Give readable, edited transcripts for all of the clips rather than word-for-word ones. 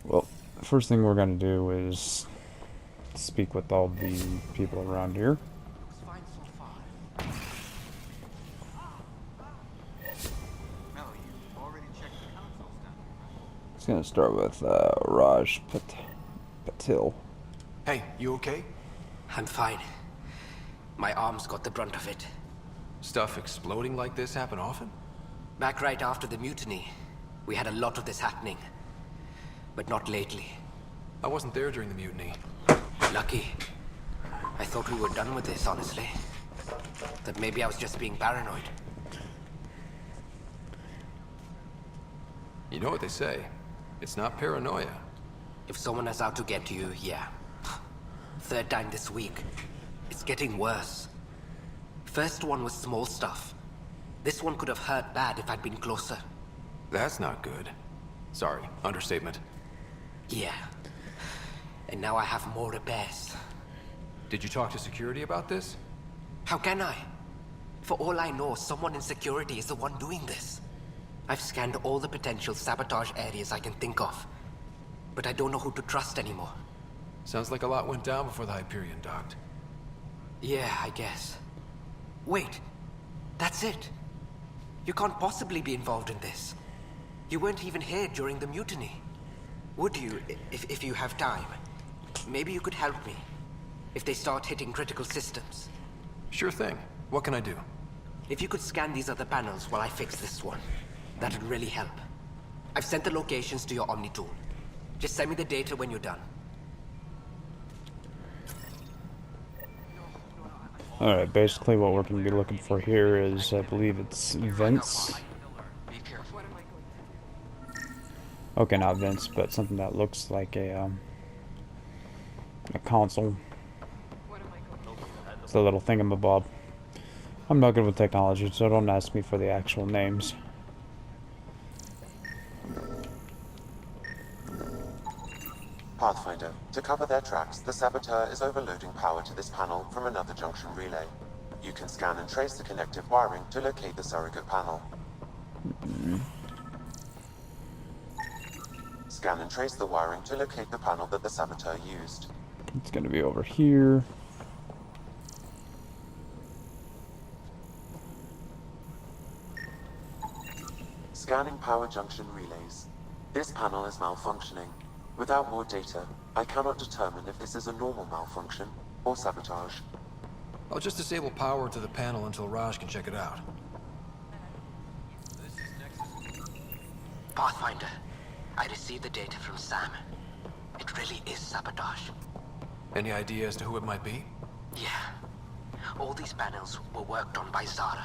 Well, first thing we're gonna do is speak with all the people around here. Looks fine so far. Mel, you already checked the consoles down here, right? It's gonna start with Patil. Hey, you okay? I'm fine. My arms got the brunt of it. Stuff exploding like this happen often? Back right after the mutiny, we had a lot of this happening. But not lately. I wasn't there during the mutiny. Lucky. I thought we were done with this, honestly. That maybe I was just being paranoid. You know what they say. It's not paranoia. If someone is out to get you, yeah. Third time this week. It's getting worse. First one was small stuff. This one could have hurt bad if I'd been closer. That's not good. Sorry, understatement. Yeah. And now I have more repairs. Did you talk to security about this? How can I? For all I know, someone in security is the one doing this. I've scanned all the potential sabotage areas I can think of. But I don't know who to trust anymore. Sounds like a lot went down before the Hyperion docked. Yeah, I guess. Wait. That's it. You can't possibly be involved in this. You weren't even here during the mutiny. Would you, if you have time? Maybe you could help me. If they start hitting critical systems. Sure thing. What can I do? If you could scan these other panels while I fix this one, that'd really help. I've sent the locations to your Omni tool. Just send me the data when you're done. Alright, basically what we're gonna be looking for here is, I believe it's vents. Be careful. Okay, not vents, but something that looks like a console. It's a little thingamabob. I'm not good with technology, so don't ask me for the actual names. Pathfinder, to cover their tracks, the saboteur is overloading power to this panel from another junction relay. You can scan and trace the connective wiring to locate the surrogate panel. Scan and trace the wiring to locate the panel that the saboteur used. It's gonna be over here. Scanning power junction relays. This panel is malfunctioning. Without more data, I cannot determine if this is a normal malfunction or sabotage. I'll just disable power to the panel until Raj can check it out. Pathfinder, I received the data from Sam. It really is sabotage. Any idea as to who it might be? Yeah. All these panels were worked on by Zara.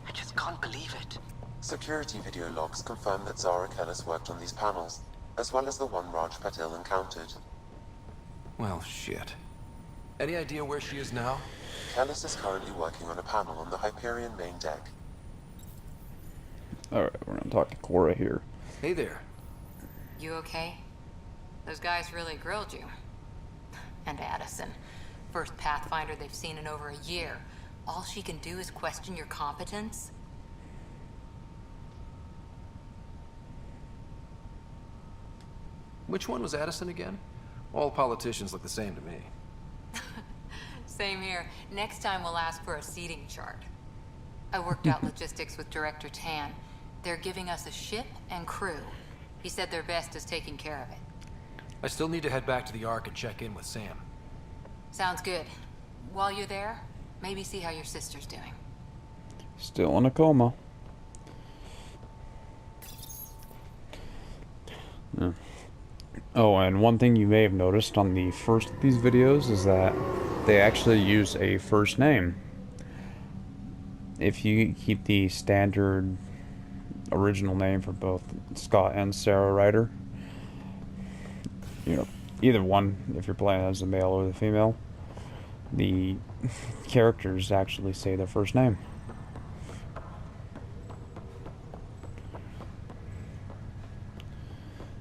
I just can't believe it. Security video logs confirm that Zara Kellis worked on these panels, as well as the one Raj Patil encountered. Well, shit. Any idea where she is now? Kellis is currently working on a panel on the Hyperion main deck. Alright, we're gonna talk to Cora here. Hey there. You okay? Those guys really grilled you. And Addison. First Pathfinder they've seen in over a year. All she can do is question your competence? Which one was Addison again? All politicians look the same to me. Same here. Next time we'll ask for a seating chart. I worked out logistics with Director Tan. They're giving us a ship and crew. He said their best is taking care of it. I still need to head back to the Ark and check in with Sam. Sounds good. While you're there, maybe see how your sister's doing. Still in a coma. Yeah. Oh, and one thing you may have noticed on the first of these videos is that they actually use a first name. If you keep the standard original name for both Scott and Sarah Ryder, you know, either one, if you're playing as the male or the female, the characters actually say their first name.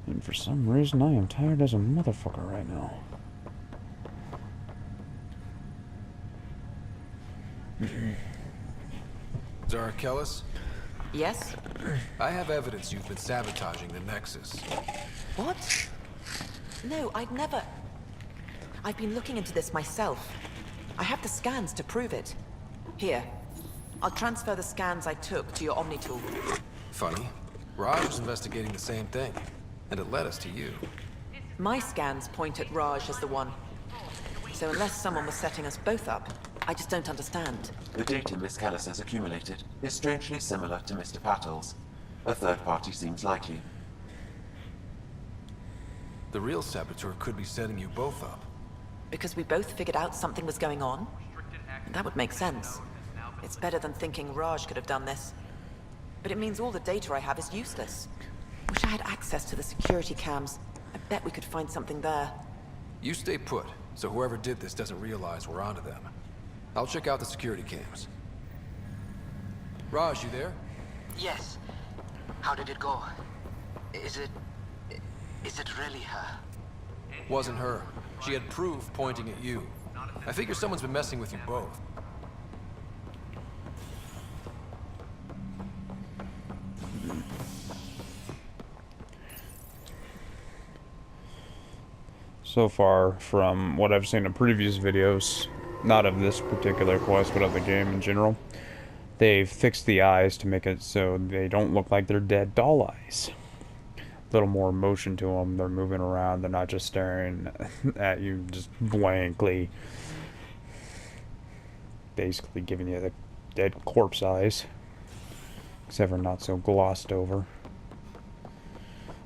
And for some reason, I am tired as a motherfucker right now. Zara Kellis? Yes? I have evidence you've been sabotaging the Nexus. What? No, I'd never... I've been looking into this myself. I have the scans to prove it. Here. I'll transfer the scans I took to your Omni tool. Funny. Raj was investigating the same thing, and it led us to you. My scans point at Raj as the one. So unless someone was setting us both up, I just don't understand. The data Miss Callis has accumulated is strangely similar to Mr. Patel's. A third party seems likely. The real saboteur could be setting you both up. Because we both figured out something was going on? That would make sense. It's better than thinking Raj could have done this. But it means all the data I have is useless. Wish I had access to the security cams. I bet we could find something there. You stay put, so whoever did this doesn't realize we're onto them. I'll check out the security cams. Raj, you there? Yes. How did it go? Is it really her? Wasn't her. She had proof pointing at you. I figure someone's been messing with you both. So far, from what I've seen in previous videos, not of this particular quest, but of the game in general, they've fixed the eyes to make it so they don't look like they're dead doll eyes. A little more motion to them. They're moving around. They're not just staring at you just blankly. Basically giving you the dead corpse eyes. Except for not so glossed over.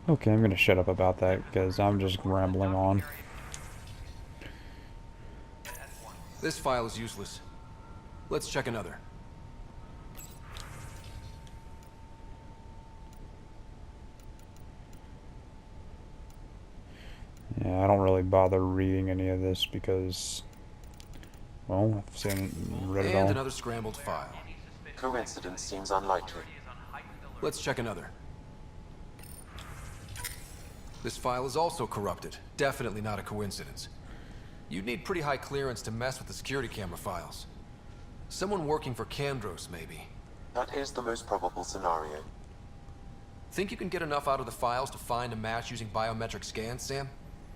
Okay, I'm gonna shut up about that because I'm just rambling on. This file is useless. Let's check another. Yeah, I don't really bother reading any of this because, well, I've seen read it all. And another scrambled file. Coincidence seems unlikely. Let's check another. This file is also corrupted. Definitely not a coincidence. You'd need pretty high clearance to mess with the security camera files. Someone working for Kandros, maybe. That is the most probable scenario. Think you can get enough out of the files to find a match using biometric scans, Sam?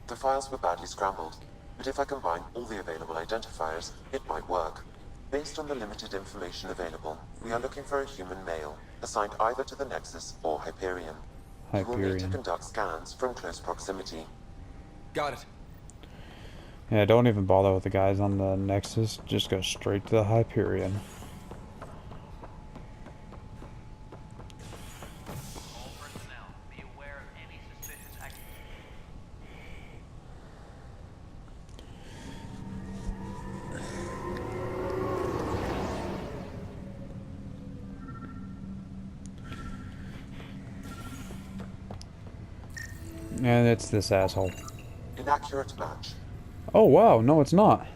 The files were badly scrambled, but if I combine all the available identifiers, it might work. Based on the limited information available, we are looking for a human male, assigned either to the Nexus or Hyperion. You will need to Hyperion. conduct scans from close proximity. Got it. Yeah, don't even bother with the guys on the Nexus. Just go straight to the Hyperion. All personnel, be aware of any suspicious activity. And it's this asshole. Inaccurate match. Oh wow, no it's not.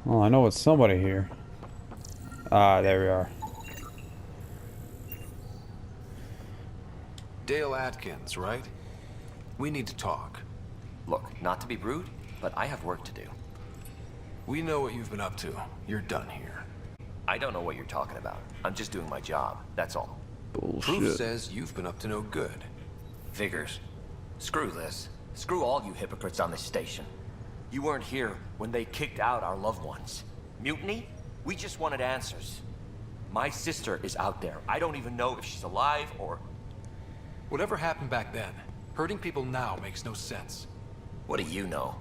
Well, I know it's somebody here. Ah, there we are. Dale Atkins, right? We need to talk. Look, not to be rude, but I have work to do. We know what you've been up to. You're done here. I don't know what you're talking about. I'm just doing my job, that's all. Proof Bullshit. says you've been up to no good. Figures. Screw this. Screw all you hypocrites on this station. You weren't here when they kicked out our loved ones. Mutiny? We just wanted answers. My sister is out there. I don't even know if she's alive or... Whatever happened back then, hurting people now makes no sense. What do you know?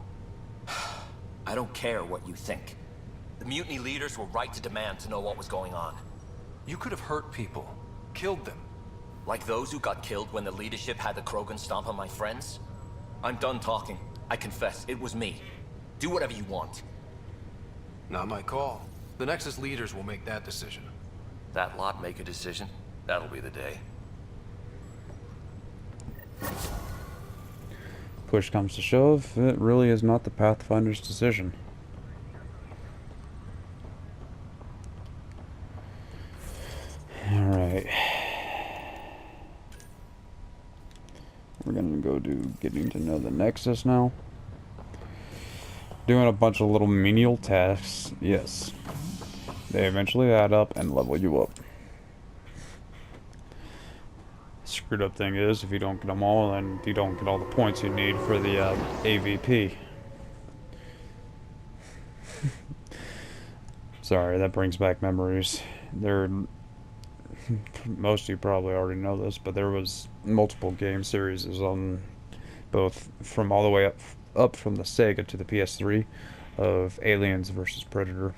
I don't care what you think. The mutiny leaders were right to demand to know what was going on. You could have hurt people, killed them. Like those who got killed when the leadership had the Krogan stomp on my friends? I'm done talking. I confess, it was me. Do whatever you want. Not my call. The Nexus leaders will make that decision. That lot make a decision? That'll be the day. Push comes to shove, it really is not the Pathfinder's decision. Alright. We're gonna go do getting to know the Nexus now. Doing a bunch of little menial tasks, yes. They eventually add up and level you up. screwed up thing is, if you don't get them all, then you don't get all the points you need for the AVP. Sorry, that brings back memories. Most of you probably already know this, but there was multiple game series on both from all the way up from the Sega to the PS3 of Aliens versus Predator.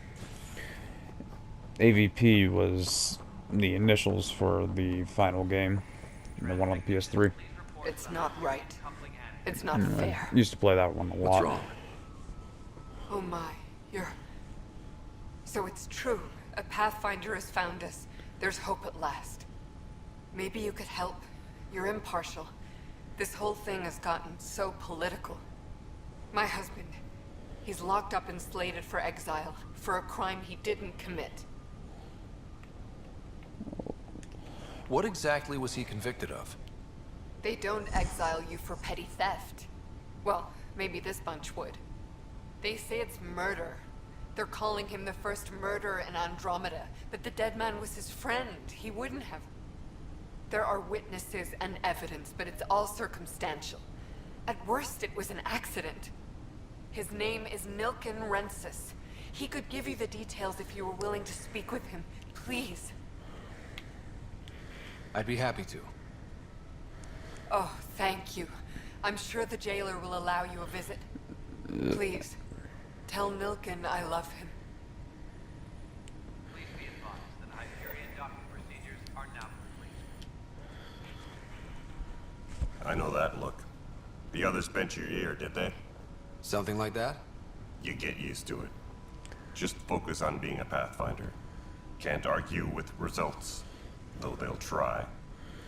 AVP was the initials for the final game, the one on the PS3. It's not right. It's not I fair. used to play that one a lot. What's wrong? Oh my, you're... So it's true. A Pathfinder has found us. There's hope at last. Maybe you could help. You're impartial. This whole thing has gotten so political. My husband, he's locked up and slated for exile for a crime he didn't commit. What exactly was he convicted of? They don't exile you for petty theft. Well, maybe this bunch would. They say it's murder. They're calling him the first murderer in Andromeda, but the dead man was his friend. He wouldn't have. There are witnesses and evidence, but it's all circumstantial. At worst, it was an accident. His name is Nilken Rensis. He could give you the details if you were willing to speak with him. Please. I'd be happy to. Oh, thank you. I'm sure the jailer will allow you a visit. Please, tell Nilken I love him. Please be advised that Hyperion docking procedures are now complete. I know that look. The others bent your ear, did they? Something like that? You get used to it. Just focus on being a Pathfinder. Can't argue with results, though they'll try.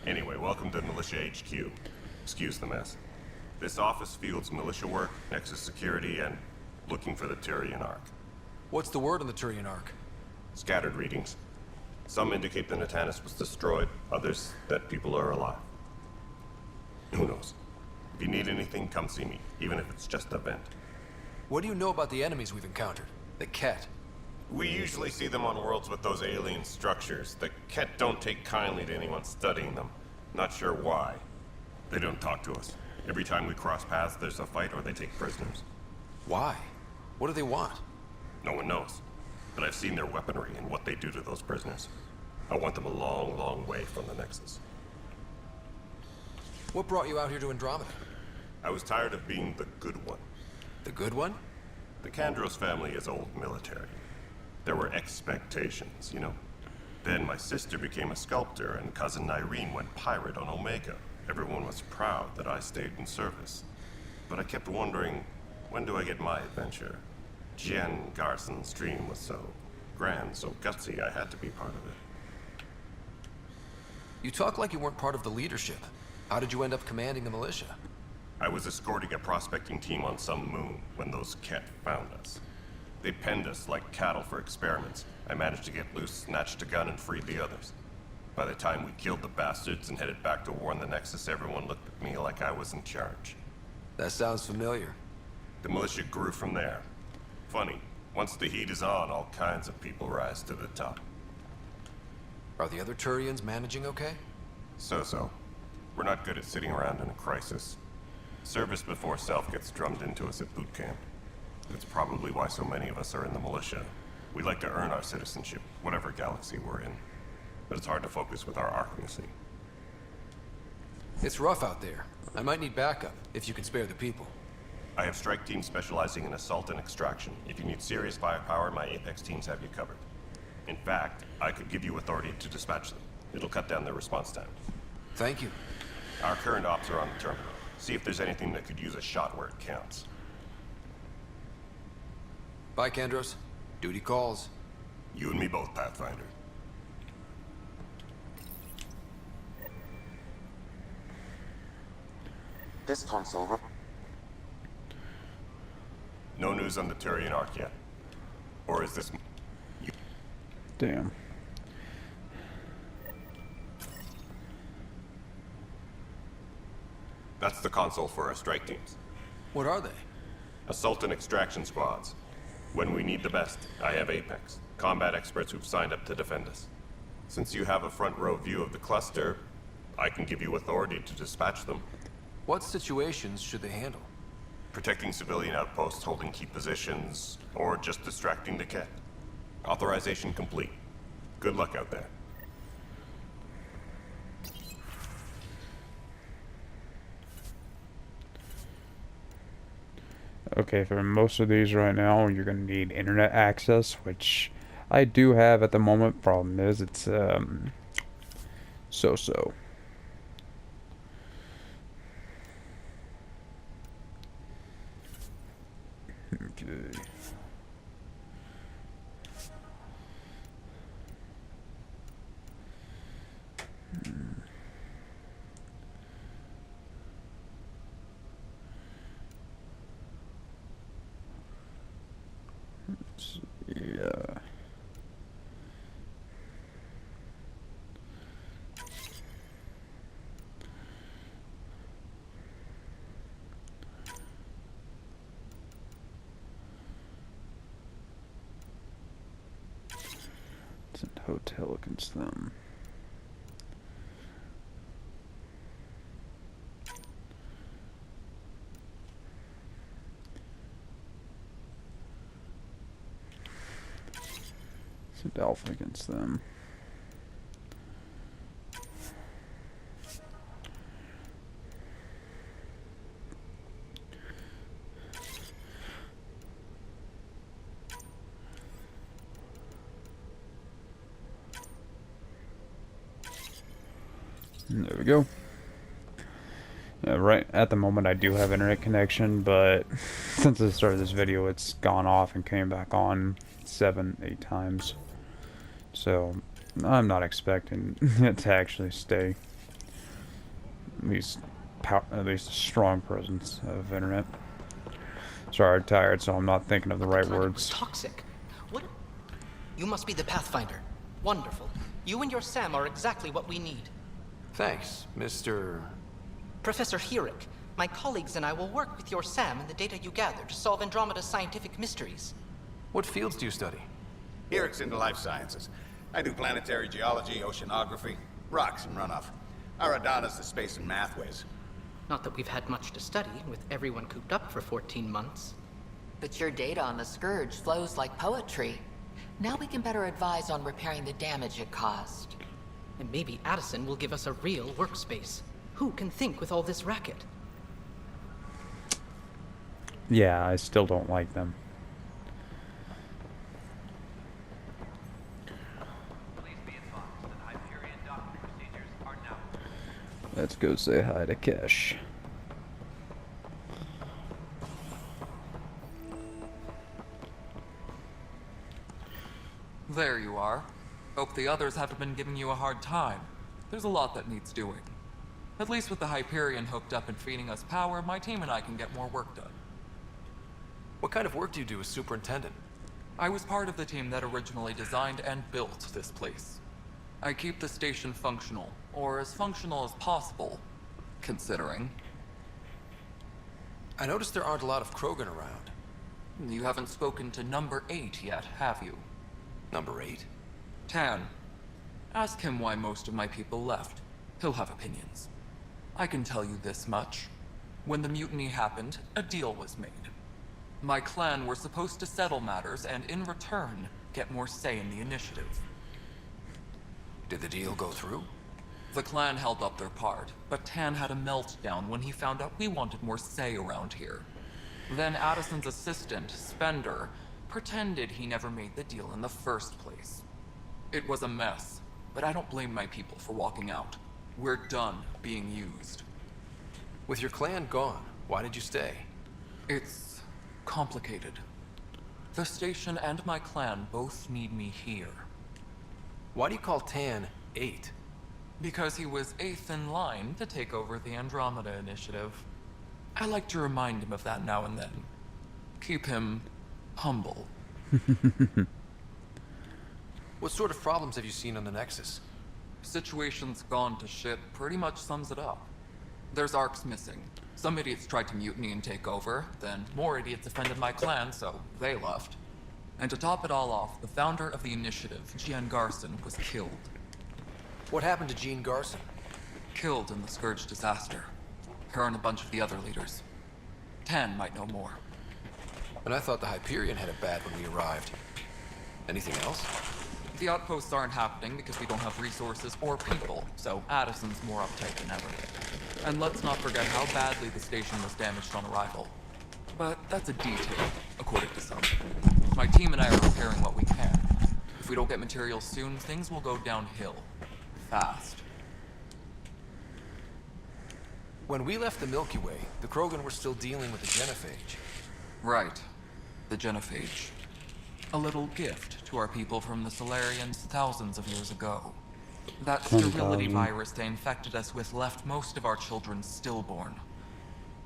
Anyway, welcome to Militia HQ. Excuse the mess. This office fields militia work, Nexus security, and looking for the Turian Ark. What's the word on the Turian Ark? Scattered readings. Some indicate the Natanus was destroyed, others that people are alive. Who knows? If you need anything, come see me, even if it's just a vent. What do you know about the enemies we've encountered? The Ket? We usually see them on worlds with those alien structures. The Ket don't take kindly to anyone studying them. Not sure why. They don't talk to us. Every time we cross paths, there's a fight or they take prisoners. Why? What do they want? No one knows. But I've seen their weaponry and what they do to those prisoners. I want them a long, long way from the Nexus. What brought you out here to Andromeda? I was tired of being the good one. The good one? The Kandros family is old military. There were expectations, you know. Then my sister became a sculptor and cousin Irene went pirate on Omega. Everyone was proud that I stayed in service. But I kept wondering, when do I get my adventure? Jen Garson's dream was so grand, so gutsy, I had to be part of it. You talk like you weren't part of the leadership. How did you end up commanding the militia? I was escorting a prospecting team on some moon when those Ket found us. They penned us like cattle for experiments. I managed to get loose, snatched a gun, and freed the others. By the time we killed the bastards and headed back to warn the Nexus, everyone looked at me like I was in charge. That sounds familiar. The militia grew from there. Funny, once the heat is on, all kinds of people rise to the top. Are the other Turians managing okay? So-so. We're not good at sitting around in a crisis. Service before self gets drummed into us at boot camp. That's probably why so many of us are in the militia. We like to earn our citizenship, whatever galaxy we're in. But it's hard to focus with our arcmacy. It's rough out there. I might need backup, if you can spare the people. I have strike teams specializing in assault and extraction. If you need serious firepower, my Apex teams have you covered. In fact, I could give you authority to dispatch them. It'll cut down their response time. Thank you. Our current ops are on the terminal. See if there's anything that could use a shot where it counts. Bye, Kandros. Duty calls. You and me both, Pathfinder. This console... No news on the Turian Ark yet. Or is this... Damn. That's the console for our strike teams. What are they? Assault and extraction squads. When we need the best, I have Apex. Combat experts who've signed up to defend us. Since you have a front row view of the cluster, I can give you authority to dispatch them. What situations should they handle? Protecting civilian outposts, holding key positions, or just distracting the Ket. Authorization complete. Good luck out there. Okay, for most of these right now, you're going to need internet access, which I do have at the moment. Problem is, it's so-so. Okay. Yeah. It's a hotel against them. It's Alpha against them. There we go. Right at the moment I do have internet connection, but since the start of this video it's gone off and came back on 7-8 times. So I'm not expecting it to actually stay. At least a strong presence of internet. Sorry, I'm tired, so I'm not thinking of the right words. Toxic. What? You must be the Pathfinder. Wonderful. You and your Sam are exactly what we need. Thanks, Mr. Professor Herrick, my colleagues and I will work with your Sam and the data you gather to solve Andromeda's scientific mysteries. What fields do you study? Herrick's into life sciences. I do planetary geology, oceanography, rocks and runoff. Aradana's the space and math whiz. Not that we've had much to study, with everyone cooped up for 14 months. But your data on the Scourge flows like poetry. Now we can better advise on repairing the damage it caused. And maybe Addison will give us a real workspace. Who can think with all this racket? Yeah, I still don't like them. Please be advised that Hyperion docking procedures are now. Let's go say hi to Kesh. There you are. Hope the others haven't been giving you a hard time. There's a lot that needs doing. At least with the Hyperion hooked up and feeding us power, my team and I can get more work done. What kind of work do you do as superintendent? I was part of the team that originally designed and built this place. I keep the station functional, or as functional as possible, considering. I noticed there aren't a lot of Krogan around. You haven't spoken to number 8 yet, have you? Number 8? Tan. Ask him why most of my people left. He'll have opinions. I can tell you this much. When the mutiny happened, a deal was made. My clan were supposed to settle matters and, in return, get more say in the initiative. Did the deal go through? The clan held up their part, but Tan had a meltdown when he found out we wanted more say around here. Then Addison's assistant, Spender, pretended he never made the deal in the first place. It was a mess, but I don't blame my people for walking out. We're done being used. With your clan gone, why did you stay? It's complicated. The station and my clan both need me here. Why do you call Tan 8? Because he was 8th in line to take over the Andromeda initiative. I like to remind him of that now and then. Keep him humble. What sort of problems have you seen on the Nexus? Situation's gone to shit pretty much sums it up. There's arcs missing. Some idiots tried to mutiny and take over, then more idiots offended my clan, so they left. And to top it all off, the founder of the initiative, Gian Garson, was killed. What happened to Jean Garson? killed in the Scourge disaster. Her and a bunch of the other leaders. Tan might know more. And I thought the Hyperion had it bad when we arrived. Anything else? The outposts aren't happening because we don't have resources or people, so Addison's more uptight than ever. And let's not forget how badly the station was damaged on arrival. But that's a detail, according to some. My team and I are repairing what we can. If we don't get materials soon, things will go downhill. Fast. When we left the Milky Way, the Krogan were still dealing with the genophage. Right. The genophage. A little gift to our people from the Solarians thousands of years ago. That sterility 10,000. virus they infected us with left most of our children stillborn.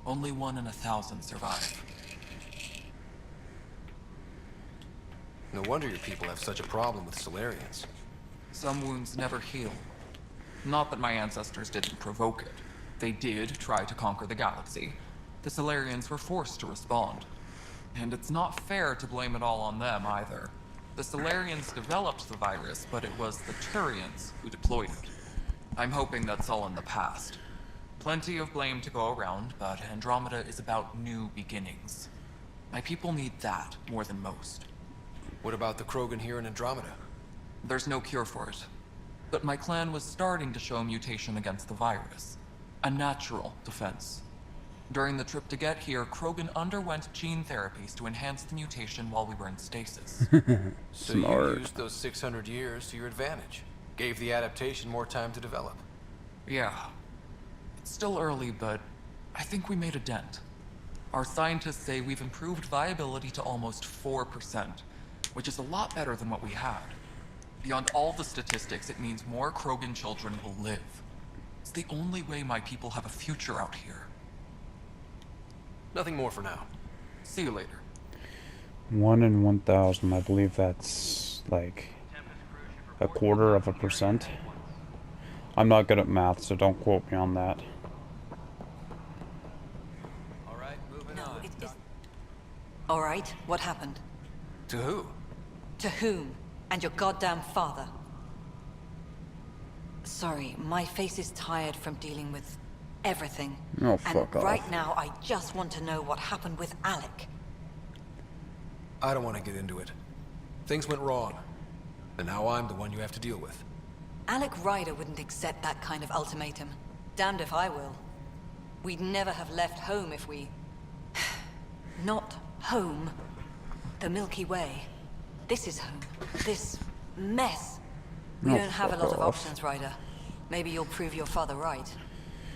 Only 1 in 1,000 survive. No wonder your people have such a problem with Solarians. Some wounds never heal. Not that my ancestors didn't provoke it. They did try to conquer the galaxy. The Solarians were forced to respond. And it's not fair to blame it all on them, either. The Solarians developed the virus, but it was the Turians who deployed it. I'm hoping that's all in the past. Plenty of blame to go around, but Andromeda is about new beginnings. My people need that more than most. What about the Krogan here in Andromeda? There's no cure for it. But my clan was starting to show mutation against the virus. A natural defense. During the trip to get here, Krogan underwent gene therapies to enhance the mutation while we were in stasis. So you used those 600 years to your advantage. Gave the adaptation more time to develop. Yeah. It's still early, but I think we made a dent. Our scientists say we've improved viability to almost 4%, which is a lot better than what we had. Beyond all the statistics, it means more Krogan children will live. It's the only way my people have a future out here. Nothing more for now. See you later. 1 in 1,000. I believe that's like a quarter of a percent. I'm not good at math, so don't quote me on that. Alright, moving No, on. it is... All right, what happened? To who? To whom? And your goddamn father. Sorry, my face is tired from dealing with everything. Oh, fuck and off. right now, I just want to know what happened with Alec. I don't want to get into it. Things went wrong. And now I'm the one you have to deal with. Alec Ryder wouldn't accept that kind of ultimatum. Damned if I will. We'd never have left home if we... Not home. The Milky Way. This is home. This mess. We Oh, don't have a fuck lot of off. options, Ryder. Maybe you'll prove your father right.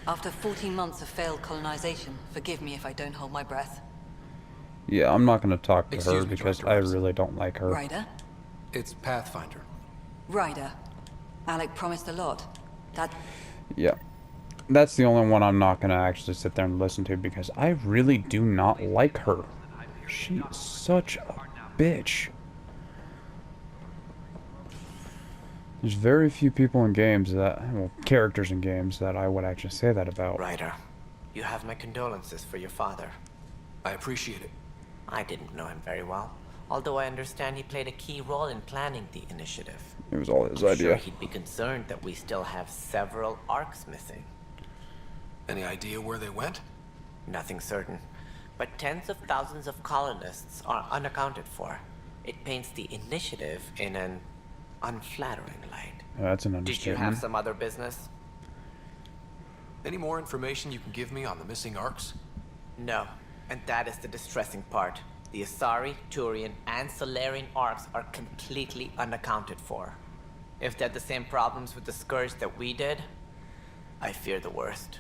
After 14 months of failed colonization, forgive me if I don't hold my breath. Yeah, I'm not going to talk to Excuse her me, because Director I Ross. really don't like her. Ryder? It's Pathfinder. Ryder. Alec promised a lot. That... Yeah. That's the only one I'm not going to actually sit there and listen to because I really do not like her. She is such a bitch. There's very few people in games that, well, characters in games that I would actually say that about. Ryder, you have my condolences for your father. I appreciate it. I didn't know him very well, although I understand he played a key role in planning the initiative. It was all his I'm idea. sure he'd be concerned that we still have several arcs missing. Any idea where they went? Nothing certain, but tens of thousands of colonists are unaccounted for. It paints the initiative in an unflattering light. That's an Did you have understatement. some other business? Any more information you can give me on the missing arcs? No, and that is the distressing part. The Asari, Turian, and Solarian arcs are completely unaccounted for. If they had the same problems with the Scourge that we did, I fear the worst.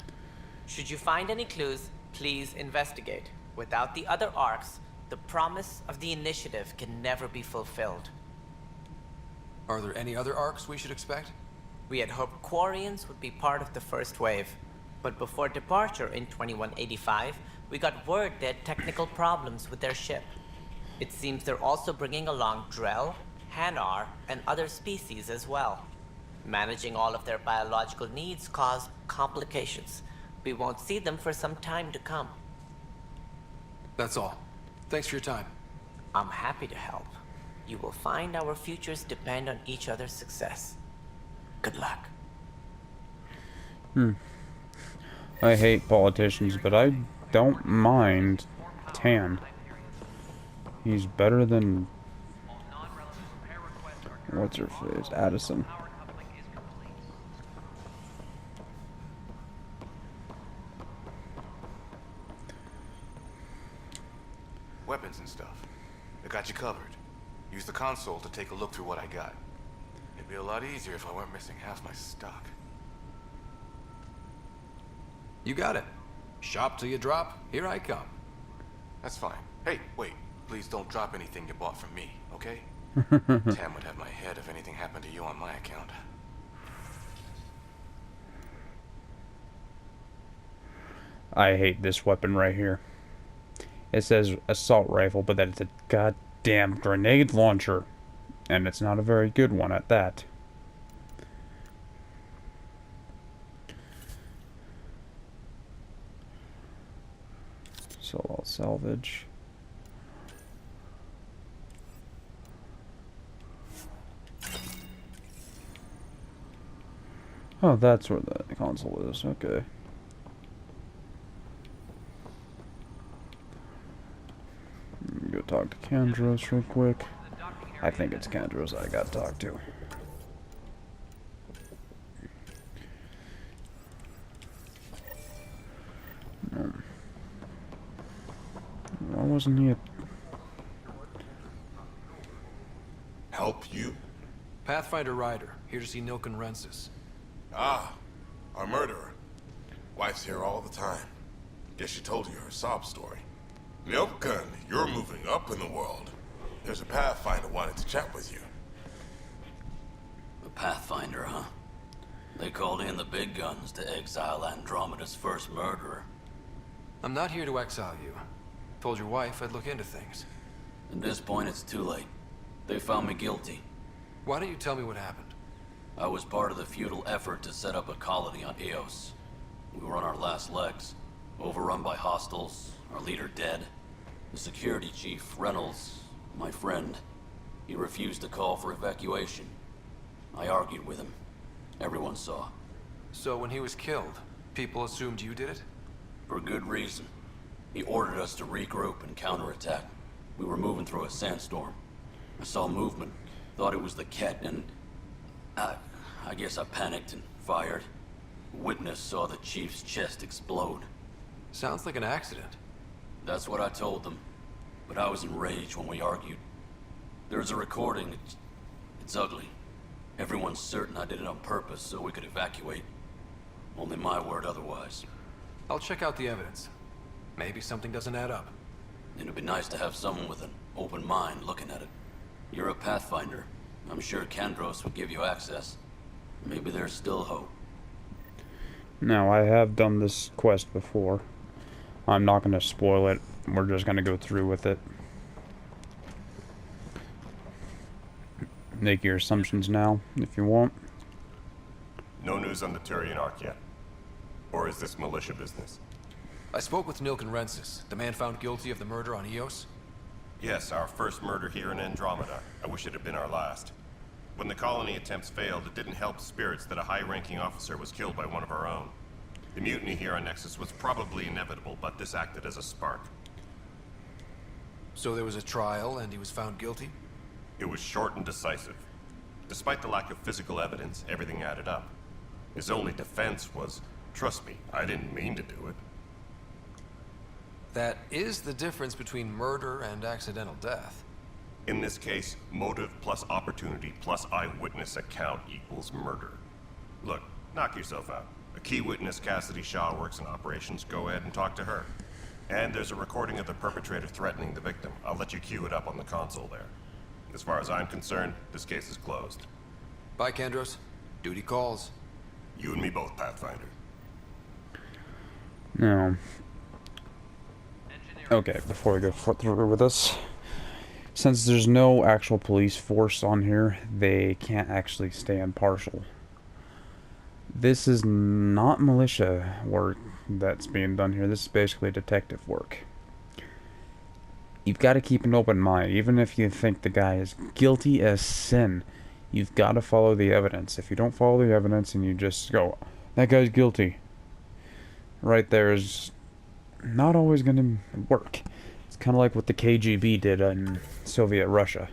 Should you find any clues, please investigate. Without the other arcs, the promise of the initiative can never be fulfilled. Are there any other arcs we should expect? We had hoped Quarians would be part of the first wave, but before departure in 2185, we got word they had technical problems with their ship. It seems they're also bringing along Drell, Hanar, and other species as well. Managing all of their biological needs caused complications. We won't see them for some time to come. That's all. Thanks for your time. I'm happy to help. You will find our futures depend on each other's success. Good luck. I hate politicians, but I don't mind Tan. He's better than... what's her face? Addison. Weapons and stuff. I got you covered. Use the console to take a look through what I got. It'd be a lot easier if I weren't missing half my stock. You got it. Shop till you drop. Here I come. That's fine. Hey, wait. Please don't drop anything you bought from me, okay? Tam would have my head if anything happened to you on my account. I hate this weapon right here. It says assault rifle, but that it's a goddamn grenade launcher. And it's not a very good one at that. So I'll salvage. Oh, that's where the console is. Okay. Go talk to Kandros real quick. I think it's Kandros I got to talk to. Why wasn't he Help you? Pathfinder Ryder, here to see Nilken Rensis. Ah, our murderer. Wife's here all the time. Guess she told you her sob story. Nilken, you're moving up in the world. There's a Pathfinder wanted to chat with you. The Pathfinder, huh? They called in the big guns to exile Andromeda's first murderer. I'm not here to exile you. Told your wife I'd look into things. At this point, it's too late. They found me guilty. Why don't you tell me what happened? I was part of the futile effort to set up a colony on Eos. We were on our last legs, overrun by hostiles, our leader dead. The security chief, Reynolds, my friend, he refused to call for evacuation. I argued with him. Everyone saw. So when he was killed, people assumed you did it? For good reason. He ordered us to regroup and counterattack. We were moving through a sandstorm. I saw movement, thought it was the Ket, and I guess I panicked and fired. Witness saw the chief's chest explode. Sounds like an accident. That's what I told them, but I was enraged when we argued. There's a recording. It's ugly. Everyone's certain I did it on purpose so we could evacuate. Only my word otherwise. I'll check out the evidence. Maybe something doesn't add up. It'd be nice to have someone with an open mind looking at it. You're a Pathfinder. I'm sure Kandros would give you access. Maybe there's still hope. Now, I have done this quest before. I'm not going to spoil it. We're just going to go through with it. Make your assumptions now, if you want. No news on the Turian Ark yet? Or is this militia business? I spoke with Nilken Rensis, the man found guilty of the murder on Eos. Yes, our first murder here in Andromeda. I wish it had been our last. When the colony attempts failed, it didn't help spirits that a high-ranking officer was killed by one of our own. The mutiny here on Nexus was probably inevitable, but this acted as a spark. So there was a trial, and he was found guilty? It was short and decisive. Despite the lack of physical evidence, everything added up. His only defense was, trust me, I didn't mean to do it. That is the difference between murder and accidental death. In this case, motive plus opportunity plus eyewitness account equals murder. Look, knock yourself out. A key witness, Cassidy Shaw, works in operations. Go ahead and talk to her. And there's a recording of the perpetrator threatening the victim. I'll let you cue it up on the console there. As far as I'm concerned, this case is closed. Bye, Kandros. Duty calls. You and me both, Pathfinder. Now, okay, before we go through with this, since there's no actual police force on here, they can't actually stay impartial. This is not militia work that's being done here. This is basically detective work. You've got to keep an open mind, even if you think the guy is guilty as sin. You've got to follow the evidence. If you don't follow the evidence and you just go, that guy's guilty, right there is not always going to work. It's kind of like what the KGB did in Soviet Russia.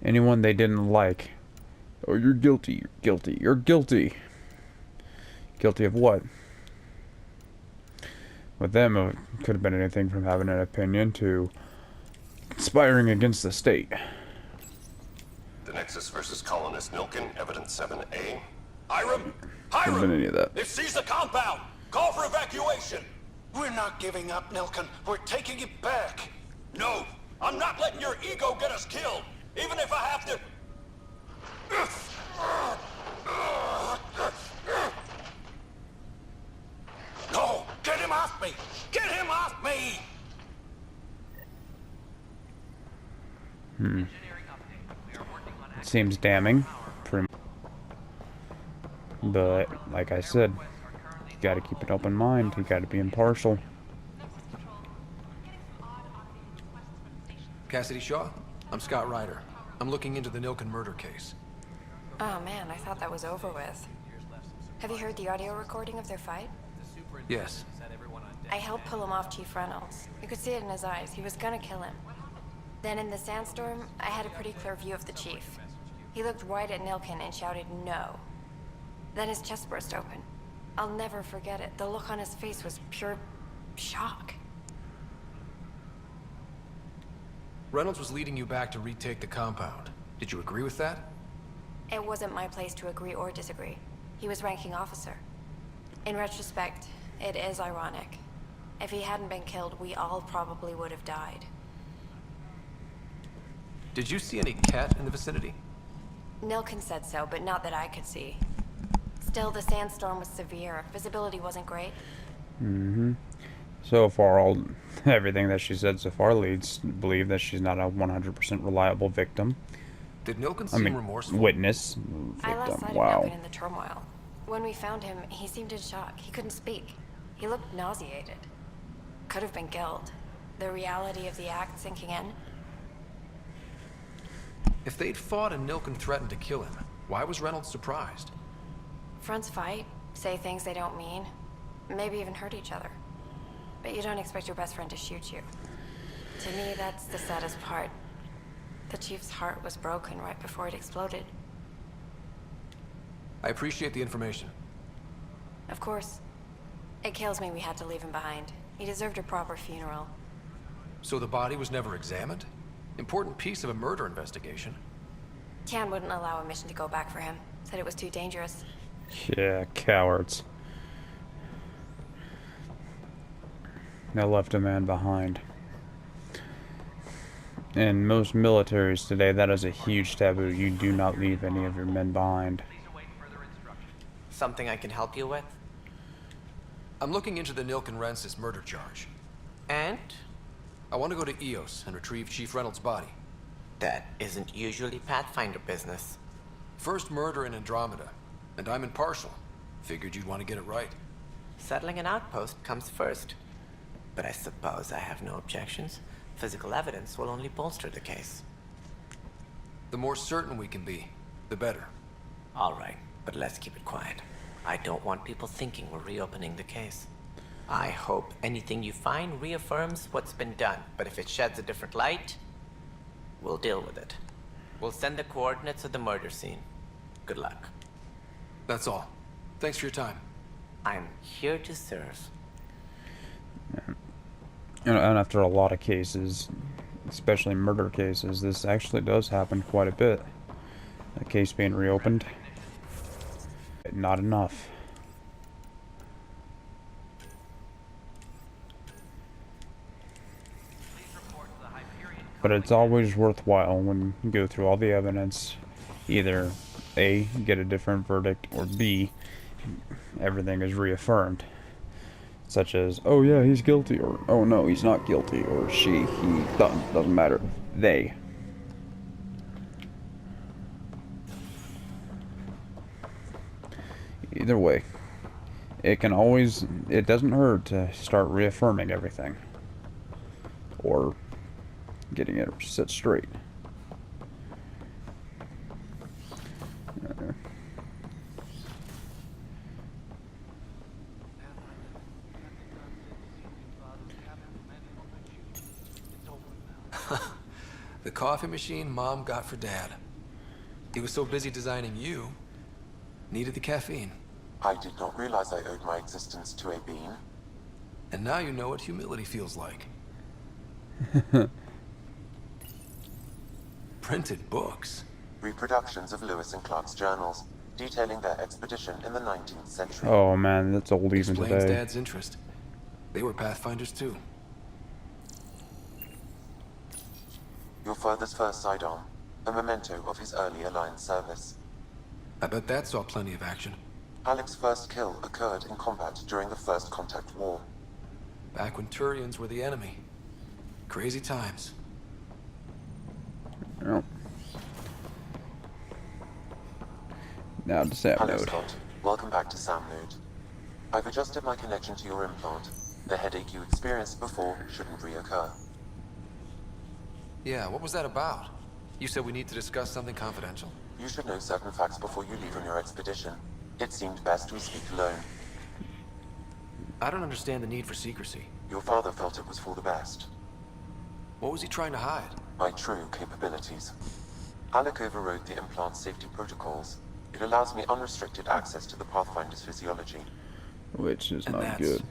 Anyone they didn't like, oh, you're guilty, you're guilty, you're guilty. Guilty of what? With them, it could have been anything from having an opinion to conspiring against the state. The Nexus versus Colonist Nilkin, Evidence 7A. Hiram! Could have been any of that. They've seized the compound! Call for evacuation! We're not giving up, Nilkin. We're taking it back. No! I'm not letting your ego get us killed! Even if I have to... No! Get him off me! Get him off me! It seems damning. But, like I said, you gotta keep an open mind. You gotta be impartial. Cassidy Shaw? I'm Scott Ryder. I'm looking into the Nilkin murder case. Oh man, I thought that was over with. Have you heard the audio recording of their fight? Yes. I helped pull him off Chief Reynolds. You could see it in his eyes. He was gonna kill him. Then in the sandstorm, I had a pretty clear view of the chief. He looked right at Nilkin and shouted no. Then his chest burst open. I'll never forget it. The look on his face was pure shock. Reynolds was leading you back to retake the compound. Did you agree with that? It wasn't my place to agree or disagree. He was ranking officer. In retrospect, it is ironic. If he hadn't been killed, we all probably would have died. Did you see any cat in the vicinity? Nilkin said so, but not that I could see. Still, the sandstorm was severe. Visibility wasn't great. So far, everything that she said so far leads to believe that she's not a 100% reliable victim. Did Nilkin seem remorseful? Witness. I lost Victim. sight of Wow. Nilkin in the turmoil. When we found him, he seemed in shock. He couldn't speak. He looked nauseated. Could have been guilt. The reality of the act sinking in. If they'd fought and Nilkin threatened to kill him, why was Reynolds surprised? Fronts fight, say things they don't mean, maybe even hurt each other. But you don't expect your best friend to shoot you. To me, that's the saddest part. The chief's heart was broken right before it exploded. I appreciate the information. Of course. It kills me we had to leave him behind. He deserved a proper funeral. So the body was never examined? Important piece of a murder investigation. Tian wouldn't allow a mission to go back for him. Said it was too dangerous. Yeah, cowards. They left a man behind. In most militaries today, that is a huge taboo. You do not leave any of your men behind. Something I can help you with? I'm looking into the Nilkin Rensis murder charge. And? I want to go to EOS and retrieve Chief Reynolds' body. That isn't usually Pathfinder business. First murder in Andromeda, and I'm impartial. Figured you'd want to get it right. Settling an outpost comes first. But I suppose I have no objections. Physical evidence will only bolster the case. The more certain we can be, the better. All right, but let's keep it quiet. I don't want people thinking we're reopening the case. I hope anything you find reaffirms what's been done, but if it sheds a different light, we'll deal with it. We'll send the coordinates of the murder scene. Good luck. That's all. Thanks for your time. I'm here to serve. And after a lot of cases, especially murder cases, this actually does happen quite a bit. A case being reopened. Not enough. But it's always worthwhile when you go through all the evidence. Either A, get a different verdict, or B, everything is reaffirmed. Such as, oh yeah, he's guilty, or oh no, he's not guilty, or he, doesn't matter. They. Either way, it doesn't hurt to start reaffirming everything. Or getting it set straight. The coffee machine Mom got for Dad. He was so busy designing you, needed the caffeine. I did not realize I owed my existence to a bean. And now you know what humility feels like. Printed books. Reproductions of Lewis and Clark's journals, detailing their expedition in the 19th century. Oh man, that's old even Explains today. Dad's interest. They were pathfinders too. Your father's first sidearm, a memento of his early Alliance service. I bet that saw plenty of action. Alec's first kill occurred in combat during the First Contact War. Back when Turians were the enemy. Crazy times. Oh. Now to Sam Hello, Node. Scott. Welcome back to Sam Node. I've adjusted my connection to your implant. The headache you experienced before shouldn't reoccur. Yeah, what was that about? You said we need to discuss something confidential. You should know certain facts before you leave on your expedition. It seemed best we speak alone. I don't understand the need for secrecy. Your father felt it was for the best. What was he trying to hide? My true capabilities. Alec overrode the implant's safety protocols. It allows me unrestricted access to the Pathfinder's physiology. Which is And not that's good.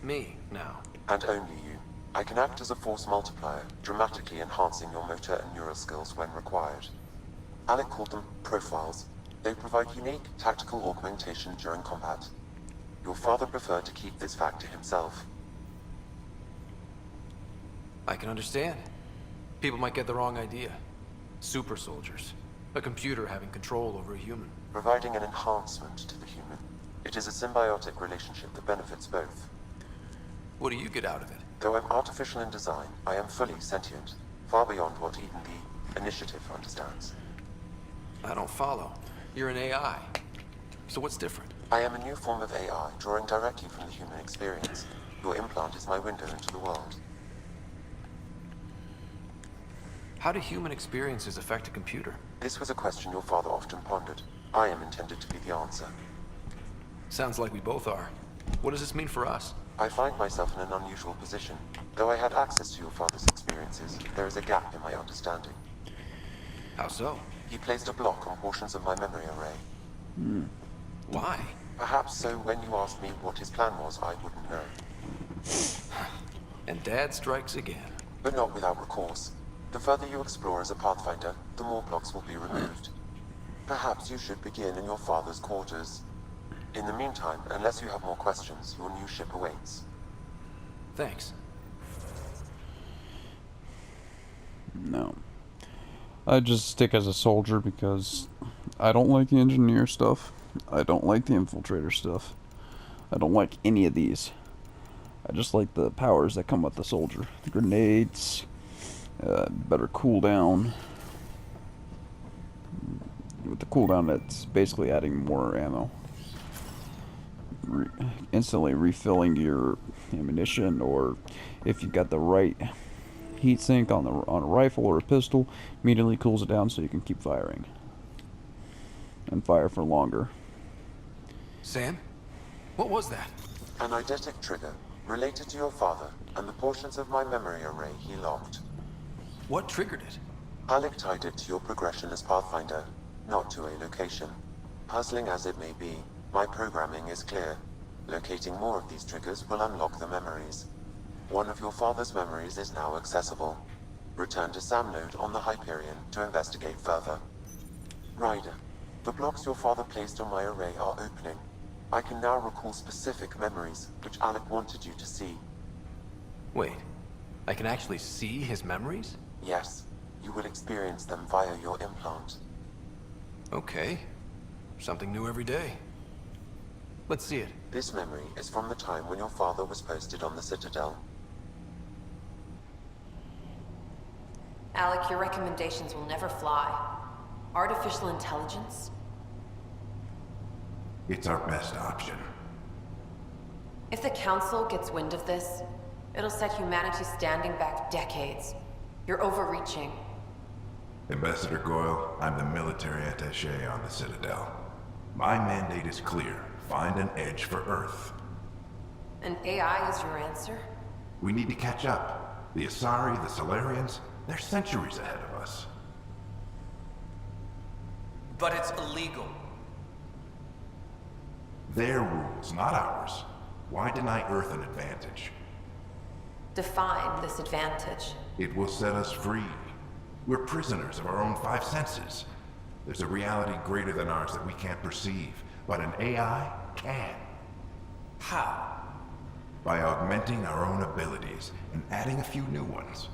me now. And only you. I can act as a force multiplier, dramatically enhancing your motor and neural skills when required. Alec called them profiles. They provide unique tactical augmentation during combat. Your father preferred to keep this fact to himself. I can understand. People might get the wrong idea. Super soldiers. A computer having control over a human. Providing an enhancement to the human. It is a symbiotic relationship that benefits both. What do you get out of it? Though I'm artificial in design, I am fully sentient, far beyond what even the Initiative understands. I don't follow. You're an AI. So what's different? I am a new form of AI, drawing directly from the human experience. Your implant is my window into the world. How do human experiences affect a computer? This was a question your father often pondered. I am intended to be the answer. Sounds like we both are. What does this mean for us? I find myself in an unusual position. Though I had access to your father's experiences, there is a gap in my understanding. How so? He placed a block on portions of my memory array. Why? Perhaps so when you asked me what his plan was, I wouldn't know. And Dad strikes again. But not without recourse. The further you explore as a Pathfinder, the more blocks will be removed. Perhaps you should begin in your father's quarters. In the meantime, unless you have more questions, your new ship awaits. Thanks. No. I just stick as a soldier because I don't like the engineer stuff. I don't like the infiltrator stuff. I don't like any of these. I just like the powers that come with the soldier. The grenades, better cooldown. With the cooldown, that's basically adding more ammo. Instantly refilling your ammunition, or if you've got the right heatsink on a rifle or a pistol, immediately cools it down so you can keep firing and fire for longer. Sam? What was that? An eidetic trigger, related to your father, and the portions of my memory array he locked. What triggered it? Alec tied it to your progression as Pathfinder, not to a location. Puzzling as it may be, my programming is clear. Locating more of these triggers will unlock the memories. One of your father's memories is now accessible. Return to Sam Node on the Hyperion to investigate further. Ryder, the blocks your father placed on my array are opening. I can now recall specific memories, which Alec wanted you to see. Wait, I can actually see his memories? Yes, you will experience them via your implant. Okay. Something new every day. Let's see it. This memory is from the time when your father was posted on the Citadel. Alec, your recommendations will never fly. Artificial intelligence? It's our best option. If the Council gets wind of this, it'll set humanity standing back decades. You're overreaching. Ambassador Goyle, I'm the military attaché on the Citadel. My mandate is clear. Find an edge for Earth. And AI is your answer? We need to catch up. The Asari, the Solarians, they're centuries ahead of us. But it's illegal. Their rules, not ours. Why deny Earth an advantage? Define this advantage. It will set us free. We're prisoners of our own five senses. There's a reality greater than ours that we can't perceive, but an AI can. How? By augmenting our own abilities and adding a few new ones.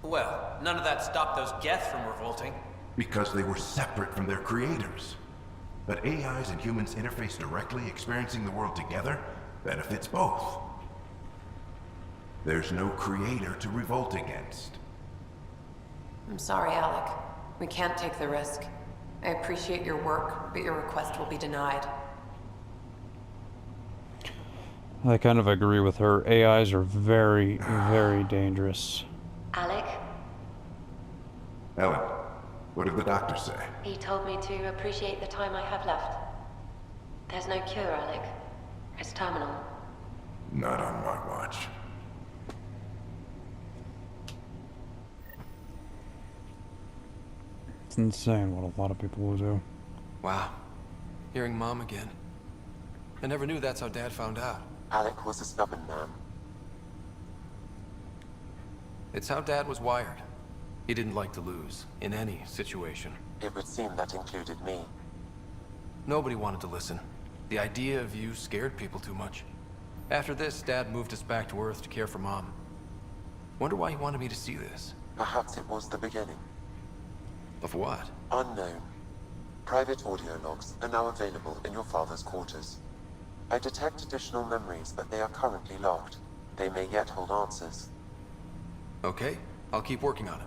Well, none of that stopped those Geth from revolting. Because they were separate from their creators. But AIs and humans interface directly, experiencing the world together, benefits both. There's no creator to revolt against. I'm sorry, Alec. We can't take the risk. I appreciate your work, but your request will be denied. I kind of agree with her. AIs are very, very dangerous. Alec? Ellen, what did the doctor say? He told me to appreciate the time I have left. There's no cure, Alec. It's terminal. Not on my watch. It's insane what a lot of people will do. Wow. Hearing Mom again. I never knew that's how Dad found out. Alec was a stubborn man. It's how Dad was wired. He didn't like to lose, in any situation. It would seem that included me. Nobody wanted to listen. The idea of you scared people too much. After this, Dad moved us back to Earth to care for Mom. Wonder why he wanted me to see this. Perhaps it was the beginning. Of what? Unknown. Private audio logs are now available in your father's quarters. I detect additional memories, but they are currently locked. They may yet hold answers. Okay, I'll keep working on it.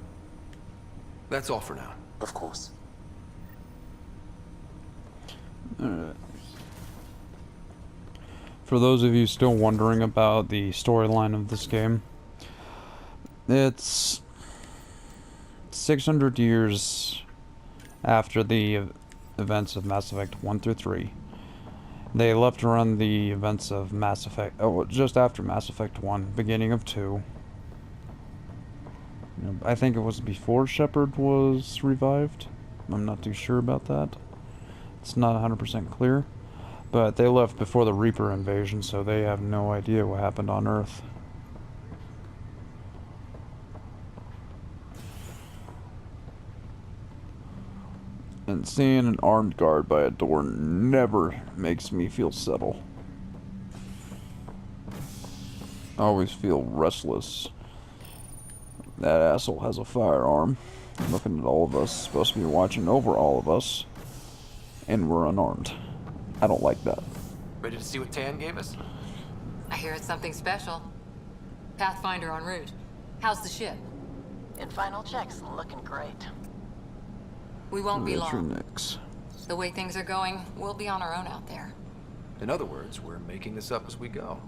That's all for now. Of course. Alright. For those of you still wondering about the storyline of this game, it's 600 years after the events of Mass Effect 1 through 3. They left to run the events of Mass Effect, just after Mass Effect 1, beginning of 2. I think it was before Shepard was revived. I'm not too sure about that. It's not 100% clear. But they left before the Reaper invasion, so they have no idea what happened on Earth. And seeing an armed guard by a door never makes me feel settled. I always feel restless. That asshole has a firearm, looking at all of us, supposed to be watching over all of us, and we're unarmed. I don't like that. Ready to see what Tan gave us? I hear it's something special. Pathfinder en route. How's the ship? In final checks, looking great. We won't be long. Next. The way things are going, we'll be on our own out there. In other words, we're making this up as we go.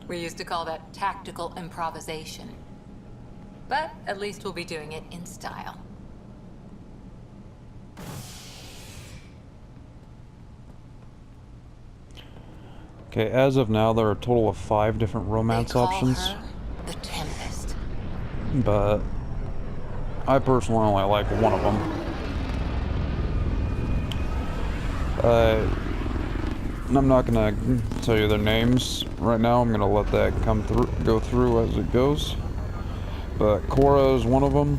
We used to call that tactical improvisation. But at least we'll be doing it in style. Okay, as of now, there are a total of 5 different romance options. Her the Tempest. But I personally only like one of them. I'm not gonna tell you their names right now. I'm gonna let that go through as it goes. But Cora is one of them.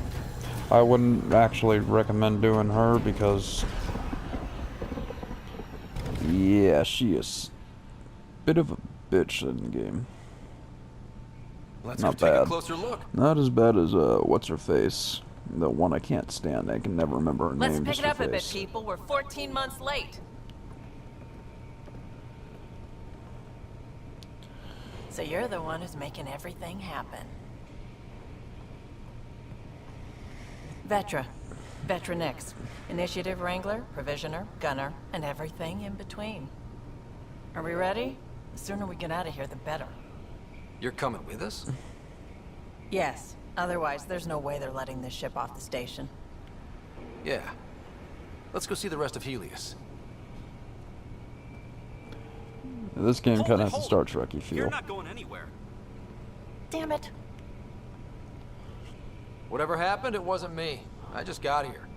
I wouldn't actually recommend doing her because, yeah, she is a bit of a bitch in the game. Let's Not go take bad. a closer look. Not as bad as what's her face, the one I can't stand. I can never remember her Let's name. pick just it her up a bit, face. people. We're 14 months late. So you're the one who's making everything happen. Vetra. Vetra Nix. Initiative Wrangler, Provisioner, Gunner, and everything in between. Are we ready? The sooner we get out of here, the better. You're coming with us? Yes. Otherwise, there's no way they're letting this ship off the station. Yeah. Let's go see the rest of Helios. This game kind of has a Star Trek-y feel. You're not going anywhere. Damn it. Whatever happened, it wasn't me. I just got here.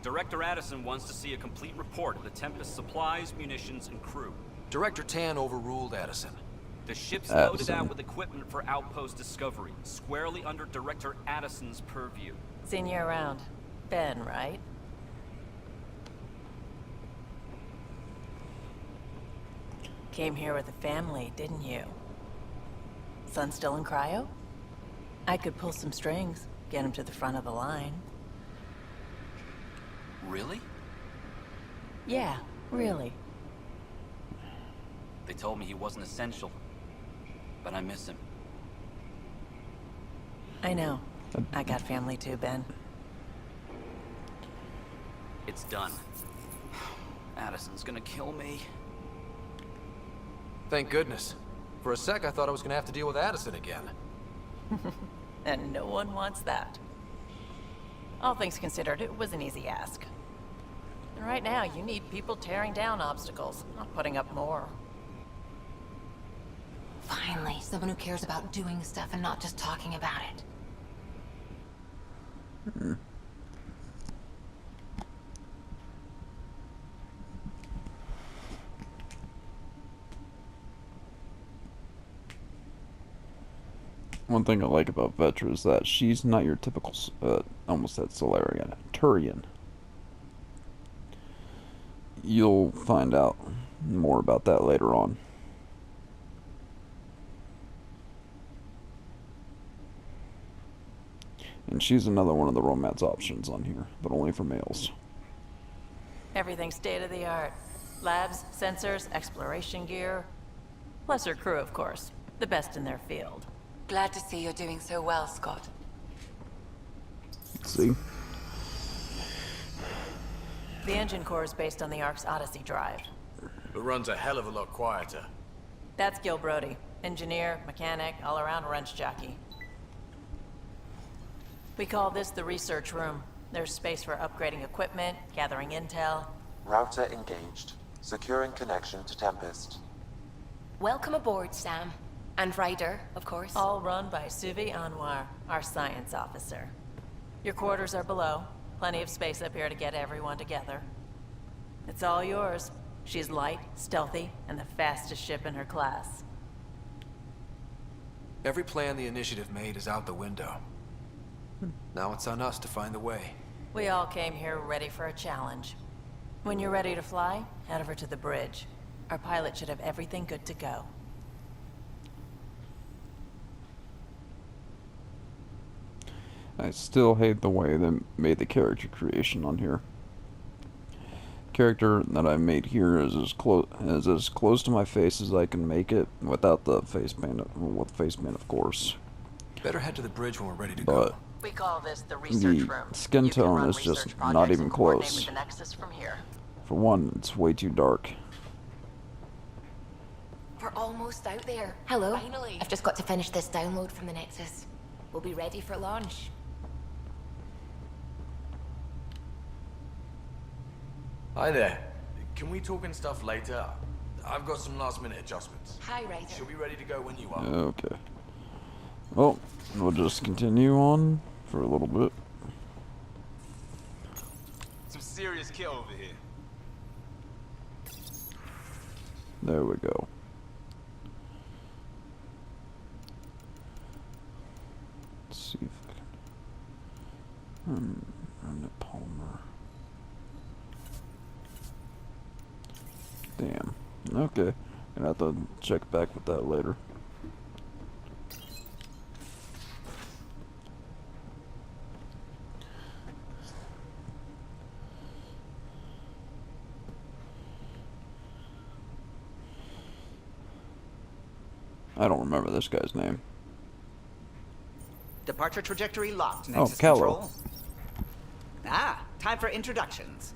Director Addison wants to see a complete report of the Tempest supplies, munitions, and crew. Director Tan overruled Addison. The ship's loaded out with equipment for outpost discovery, squarely under Director Addison's purview. Seen you around. Ben, right? Came here with a family, didn't you? Son still in cryo? I could pull some strings, get him to the front of the line. Really? Yeah, really. They told me he wasn't essential, but I miss him. I know. I got family too, Ben. It's done. Addison's gonna kill me. Thank goodness. For a sec, I thought I was gonna have to deal with Addison again. And no one wants that. All things considered, it was an easy ask. And right now, you need people tearing down obstacles, not putting up more. Finally, someone who cares about doing stuff and not just talking about it. One thing I like about Vetra is that she's not your typical, almost that Solarian, Turian. You'll find out more about that later on. And she's another one of the romance options on here, but only for males. Everything's state-of-the-art. Labs, sensors, exploration gear. Plus her crew, of course. The best in their field. Glad to see you're doing so well, Scott. Let's see. The engine core is based on the Ark's Odyssey drive. It runs a hell of a lot quieter. That's Gil Brody. Engineer, mechanic, all-around wrench jockey. We call this the research room. There's space for upgrading equipment, gathering intel. Router engaged. Securing connection to Tempest. Welcome aboard, Sam. And Ryder, of course. All run by Suvi Anwar, our science officer. Your quarters are below. Plenty of space up here to get everyone together. It's all yours. She's light, stealthy, and the fastest ship in her class. Every plan the Initiative made is out the window. Now it's on us to find the way. We all came here ready for a challenge. When you're ready to fly, head over to the bridge. Our pilot should have everything good to go. I still hate the way they made the character creation on here. Character that I made here is as close to my face as I can make it without the face paint, with face paint, of course. Better head to the bridge when we're ready to But go. We call this the research room. the skin tone is just not even close. With the Nexus from here. For one, it's way too dark. We're almost out there. Hello. Finally. I've just got to finish this download from the Nexus. We'll be ready for launch. Hi there. Can we talk and stuff later? I've got some last-minute adjustments. Hi, Ryder. She'll be ready to go when you are. Okay. Well, we'll just continue on for a little bit. Some serious kill over here. There we go. Let's see if I can... Run Palmer. Damn. Okay. Gonna have to check back with that later. I don't remember this guy's name. Departure trajectory locked. Oh, Nexus Callow. control. Ah, time for introductions.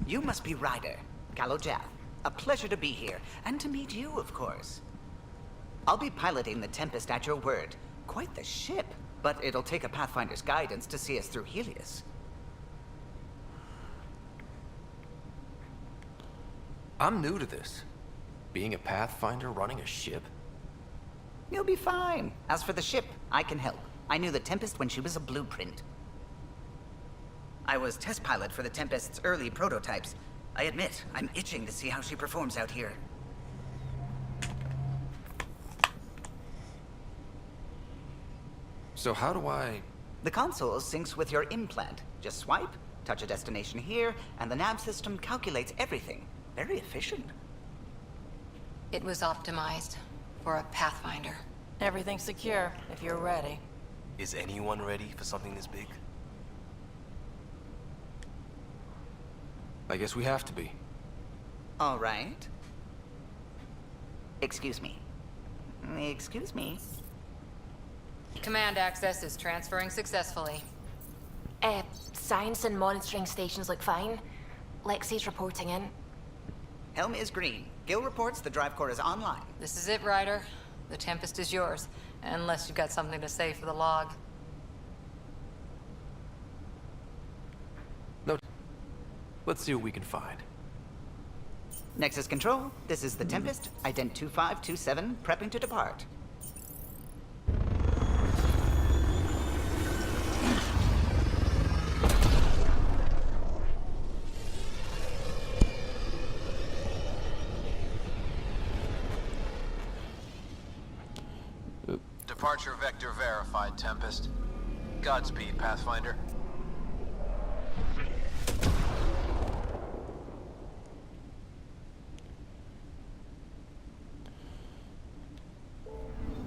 You must be Ryder, Callow Jath. A pleasure to be here, and to meet you, of course. I'll be piloting the Tempest at your word. Quite the ship, but it'll take a Pathfinder's guidance to see us through Helios. I'm new to this. Being a Pathfinder running a ship? You'll be fine. As for the ship, I can help. I knew the Tempest when she was a blueprint. I was test pilot for the Tempest's early prototypes. I admit, I'm itching to see how she performs out here. So how do I... The console syncs with your implant. Just swipe, touch a destination here, and the nav system calculates everything. Very efficient. It was optimized for a Pathfinder. Everything's secure, if you're ready. Is anyone ready for something this big? I guess we have to be. All right. Excuse me. Excuse me. Command access is transferring successfully. Science and monitoring stations look fine. Lexi's reporting in. Helm is green. Gil reports the drive core is online. This is it, Ryder. The Tempest is yours, unless you've got something to say for the log. No. Let's see what we can find. Nexus Control, this is the Tempest, ident 2527, prepping to depart. Departure vector verified, Tempest. Godspeed, Pathfinder.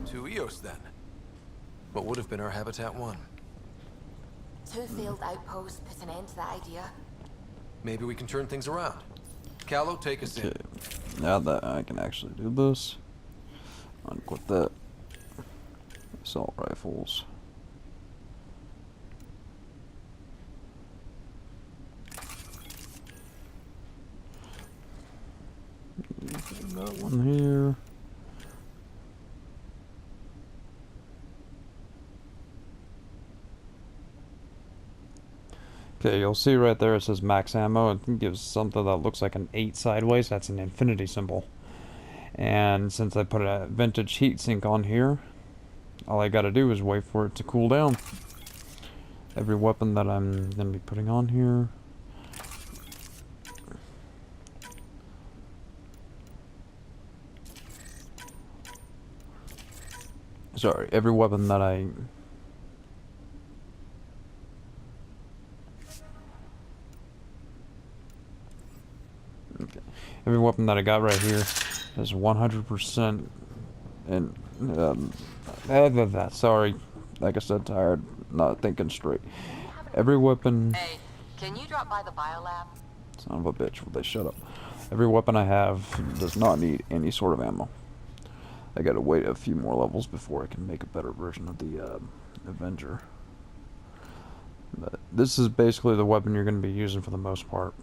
To Eos, then. What would have been our Habitat 1? 2 failed outposts put an end to that idea. Maybe we can turn things around. Callow, take us in. Now that I can actually do this, unequip that. Assault rifles. That one here. Okay, you'll see right there it says max ammo. It gives something that looks like an 8 sideways. That's an infinity symbol. And since I put a vintage heatsink on here, all I gotta do is wait for it to cool down. Every weapon that I'm gonna be putting on here. Sorry, every weapon that I... Okay. Every weapon that I got right here is 100% and sorry, like I said, tired, not thinking straight. Every weapon... Hey, can you drop by the biolab? Son of a bitch, will they shut up? Every weapon I have does not need any sort of ammo. I gotta wait a few more levels before I can make a better version of the Avenger. But this is basically the weapon you're gonna be using for the most part.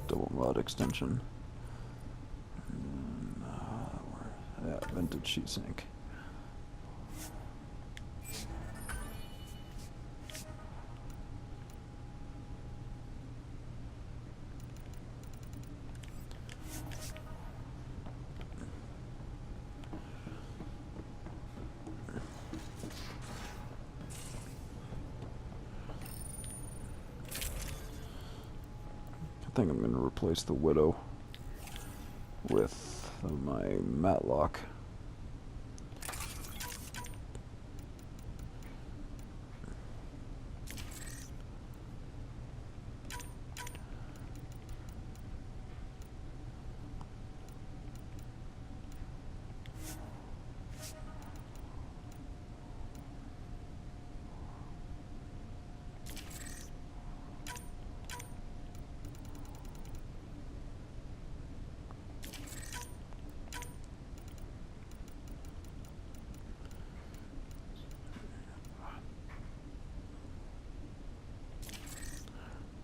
Double rod extension. And, yeah, vintage sheet sink. I think I'm going to replace the Widow with my Matlock.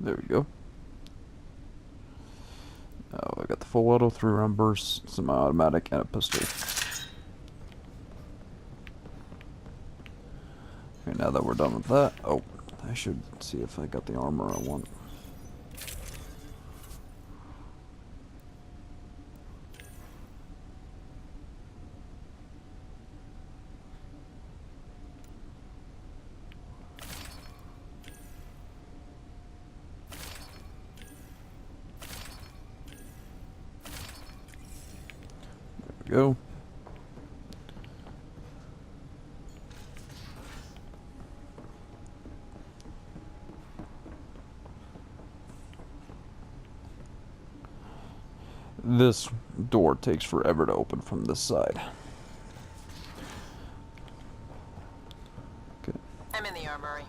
There we go. Oh, I got the full auto, 3-round burst, semi-automatic, and a pistol. Okay, now that we're done with that, oh, I should see if I got the armor I want. There we go. This door takes forever to open from this side. Okay. I'm in the armory.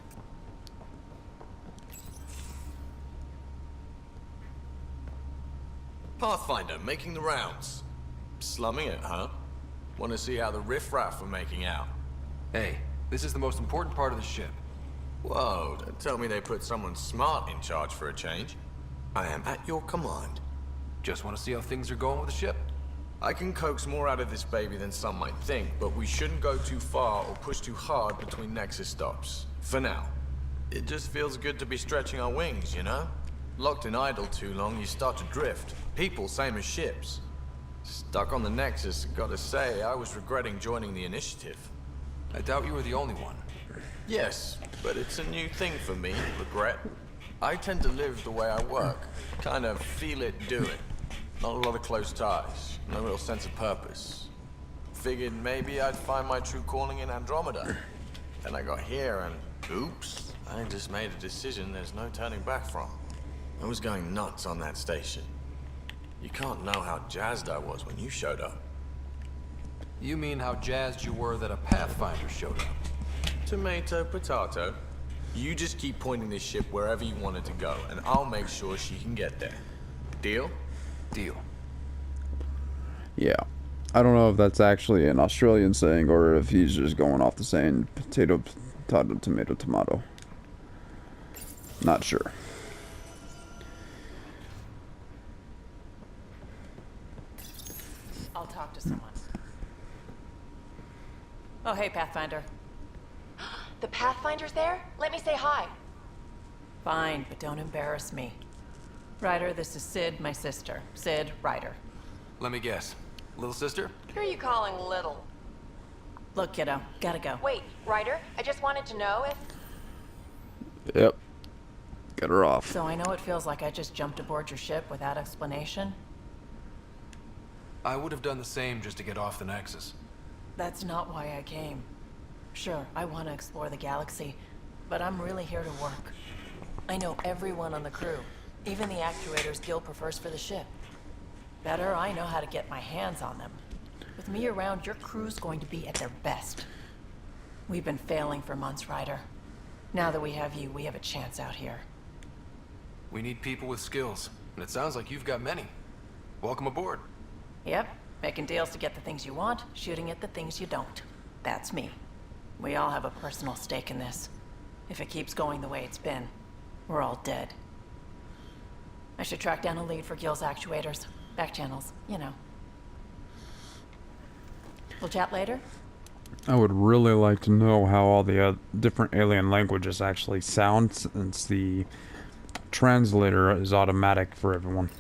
Pathfinder, making the rounds. Slumming it, huh? Want to see how the riffraff are making out? Hey, this is the most important part of the ship. Whoa, don't tell me they put someone smart in charge for a change. I am at your command. Just want to see how things are going with the ship. I can coax more out of this baby than some might think, but we shouldn't go too far or push too hard between Nexus stops. For now. It just feels good to be stretching our wings, you know? Locked in idle too long, you start to drift. People, same as ships. Stuck on the Nexus, gotta say, I was regretting joining the initiative. I doubt you were the only one. Yes, but it's a new thing for me, regret. I tend to live the way I work. Kind of feel it, do it. Not a lot of close ties, no real sense of purpose. Figured maybe I'd find my true calling in Andromeda. Then I got here and, oops, I just made a decision there's no turning back from. I was going nuts on that station. You can't know how jazzed I was when you showed up. You mean how jazzed you were that a Pathfinder showed up? Tomato, potato. You just keep pointing this ship wherever you want it to go, and I'll make sure she can get there. Deal? Deal. Yeah. I don't know if that's actually an Australian saying or if he's just going off the saying potato, potato, tomato, tomato. Not sure. I'll talk to someone. Oh, hey, Pathfinder. The Pathfinder's there? Let me say hi. Fine, but don't embarrass me. Ryder, this is Sid, my sister. Sid, Ryder. Let me guess. Little sister? Who are you calling little? Look, kiddo, gotta go. Wait, Ryder, I just wanted to know if... Yep. Get her off. So I know it feels like I just jumped aboard your ship without explanation. I would have done the same just to get off the Nexus. That's not why I came. Sure, I want to explore the galaxy, but I'm really here to work. I know everyone on the crew, even the actuators Gil prefers for the ship. Better, I know how to get my hands on them. With me around, your crew's going to be at their best. We've been failing for months, Ryder. Now that we have you, we have a chance out here. We need people with skills, and it sounds like you've got many. Welcome aboard. Yep, making deals to get the things you want, shooting at the things you don't. That's me. We all have a personal stake in this. If it keeps going the way it's been, we're all dead. I should track down a lead for Gil's actuators. Back channels, you know. We'll chat later? I would really like to know how all the different alien languages actually sound, since the translator is automatic for everyone.